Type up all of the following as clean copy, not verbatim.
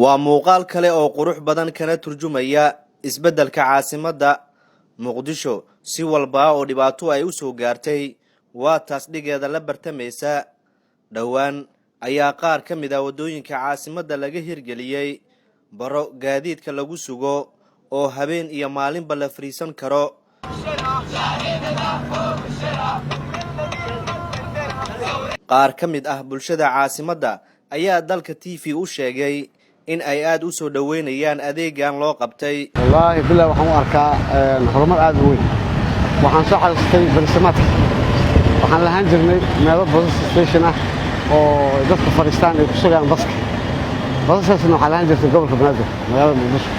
waa muuqaal kale oo qurux badan kana turjumaya isbeddelka caasimadda muqdisho si walba oo dhibaato ay u soo gaartay waa taas dhigeeda la bartamaysa dhawaan ayaa qaar ka mid ah wadooyinka caasimadda laga hirgeliyay baro gaadiidka lagu sugo oo habeen iyo maalinba la fariisan karo qaar ka mid ah bulshada caasimadda ayaa dalka TV u sheegay in ay aad u soo dhaweynayaan adeegan loo qabtay wallahi bilaa waxaan u arkaa horumar aad u weyn waxaan soo xalistay barsimaadka waxaan lahaan jirnay meelo bus station ah oo dadku fariistaan ay ku sugaan baska basaasna waxaan lahaan jirtay gobolka Banaadir magaalada Muqdisho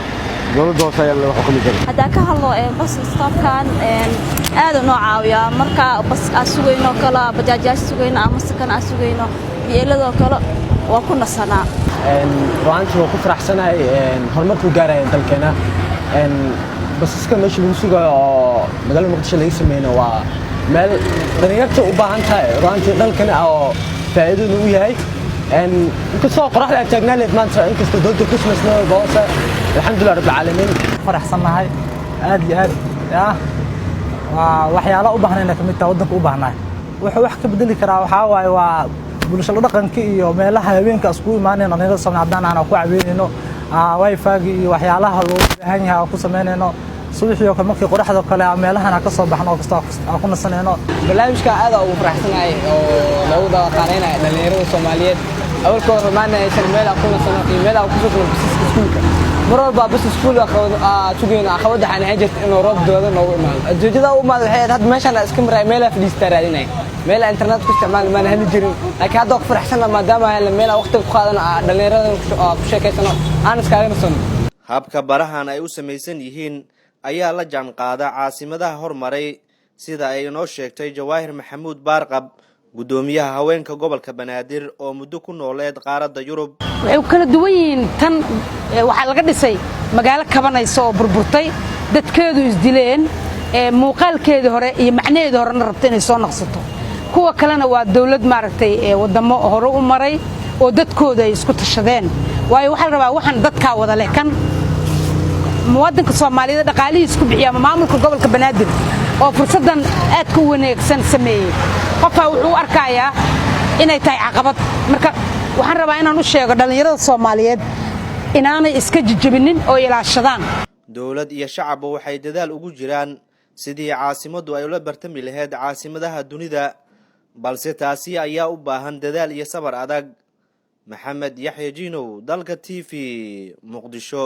dowladda hoose ayaa wax ku midday hadda ka hadlo bas stopkan aad u caawiya marka bas asugayno kala bajaajyaas sugayno ama sakan asugayno yeelado kala waa ku nasanaa waxaan ku faraxsanahay horumarku gaaray dalkeena basaska meesha lagu sugayo oo magaalada Muqdisho laga sameeyay waa meel dhalinyarta u baahan tahay runtii dalkeena oo faa'iido u yahay inkastoo qoraxda taagnaaleed maanta inkastoo dowladda ku samaysnaa boosa alxamdulillah rabbil caalamiin faraxsanahay aad iyo aad waxyaalo u baahnayna kamid tahay wadanka u baahnaay wuxuu wax ka bedeli karaa waxa waaye waa bulshada dhaqanka iyo meelaha haweenka isku imaanayna aniga Soomaalidan aan ku caawinayno wifi iyo waxyaalaha loo baahan yahay ku sameynayno subaxii oo markii qoraxda kale meelaha ka soo baxno ku nasanayno barnaamijka aad ugu faraxsanahay oo lagu dawaqaanayna dhalinyarada Soomaaliyeed awalkoo rumaanaysan meel ku nasano iyo meel ku soo iskuulka marwalba bas iskuulka tugeyna aqoonta aan hayjat inuu roob doodo noogu imaado ajeedada u maad waxay had meeshan iska maray meel fadhiista raadinay meel internet ku isticmaal ma heli jirin laakiin hadda ku faraxsana maadaama ay meel waqti ku qaadan dhalinyarada ku sheekaysano aan iskaaga nasan habka barahan ay u sameeysan yihiin ayaa la jaan qaada caasimadaha hormaray sida ay noo sheegtay Jawaahir Maxamuud Baarqab gudoomiyaha haweenka gobolka Banaadir oo muddo ku nooleed qaaradda Yurub waxay kala duwan yihiin tan waxa laga dhisay magaalo kabanayso oo burburtay dadkeedu isdileen muuqaalkeedii hore iyo macnaheedii horena rabtay inay soo naqsato kuwa kalena waa dawlad maaragtay wadamo hore u maray oo dadkooda ay isku tashadeen waayo waxa la rabaa waxan dadka wada leh kan muwaadinka Soomaaliyeed dhaqaalihiisa ku bixiya maamulka gobolka Banaadir oo fursadan aad ku wanaagsan sameeyay qofka wuxuu arkayaa inay tahay caqabad marka waxaan rabaa inaan u sheego dhalinyarada Soomaaliyeed inaanay iska jijibinin oo ilaashadaan dawlad iyo shacab waxay dadaal ugu jiraan sidii caasimaddu ay ula bartami lahayd caasimadaha dunida balse taasi ayaa u baahan dadaal iyo sabar adag maxamed yaxya jiinow dalka TV Muqdisho